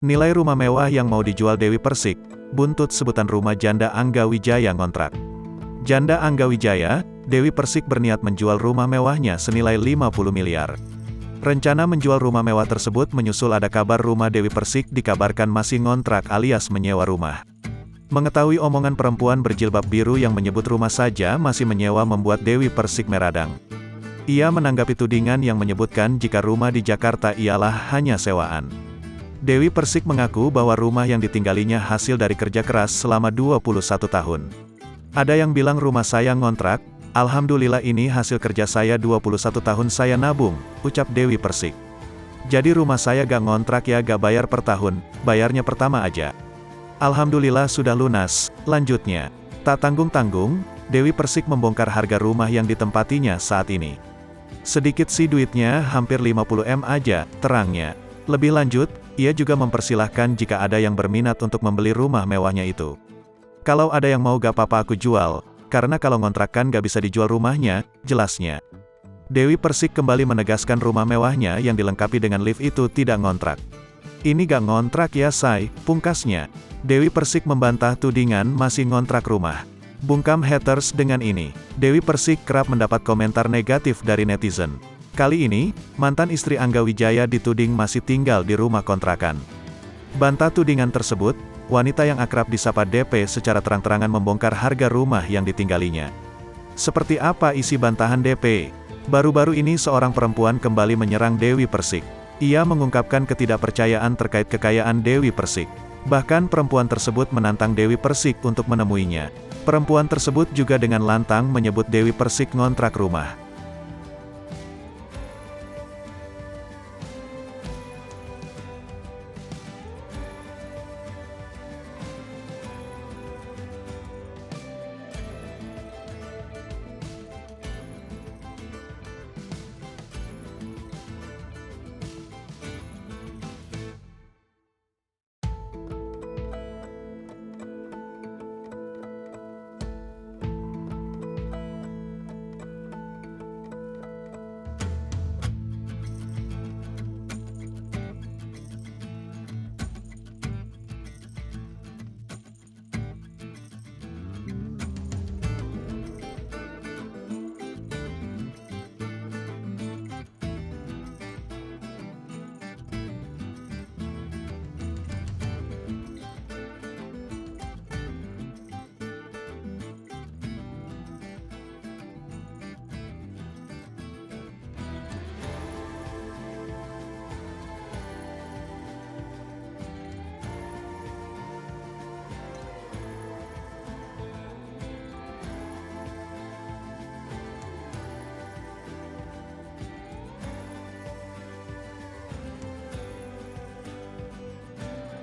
Nilai rumah mewah yang mau dijual Dewi Persik, buntut sebutan rumah janda Angga Wijaya ngontrak. Janda Angga Wijaya, Dewi Persik berniat menjual rumah mewahnya senilai 50 miliar. Rencana menjual rumah mewah tersebut menyusul ada kabar rumah Dewi Persik dikabarkan masih ngontrak alias menyewa rumah. Mengetahui omongan perempuan berjilbab biru yang menyebut rumah saja masih menyewa membuat Dewi Persik meradang. Ia menanggapi tudingan yang menyebutkan jika rumah di Jakarta ialah hanya sewaan. Dewi Persik mengaku bahwa rumah yang ditinggalinya hasil dari kerja keras selama 21 tahun. Ada yang bilang rumah saya ngontrak, alhamdulillah ini hasil kerja saya 21 tahun saya nabung, ucap Dewi Persik. Jadi rumah saya gak ngontrak ya, gak bayar per tahun, bayarnya pertama aja. Alhamdulillah sudah lunas, lanjutnya. Tak tanggung-tanggung, Dewi Persik membongkar harga rumah yang ditempatinya saat ini. Sedikit sih duitnya, hampir 50 M aja, terangnya. Lebih lanjut, ia juga mempersilahkan jika ada yang berminat untuk membeli rumah mewahnya itu. Kalau ada yang mau gak apa-apa aku jual, karena kalau ngontrakkan gak bisa dijual rumahnya, jelasnya. Dewi Persik kembali menegaskan rumah mewahnya yang dilengkapi dengan lift itu tidak ngontrak. Ini gak ngontrak ya say, pungkasnya. Dewi Persik membantah tudingan masih ngontrak rumah. Bungkam haters dengan ini. Dewi Persik kerap mendapat komentar negatif dari netizen. Kali ini, mantan istri Angga Wijaya dituding masih tinggal di rumah kontrakan. Bantah tudingan tersebut, wanita yang akrab disapa DP secara terang-terangan membongkar harga rumah yang ditinggalinya. Seperti apa isi bantahan DP? Baru-baru ini seorang perempuan kembali menyerang Dewi Persik. Ia mengungkapkan ketidakpercayaan terkait kekayaan Dewi Persik. Bahkan perempuan tersebut menantang Dewi Persik untuk menemuinya. Perempuan tersebut juga dengan lantang menyebut Dewi Persik ngontrak rumah.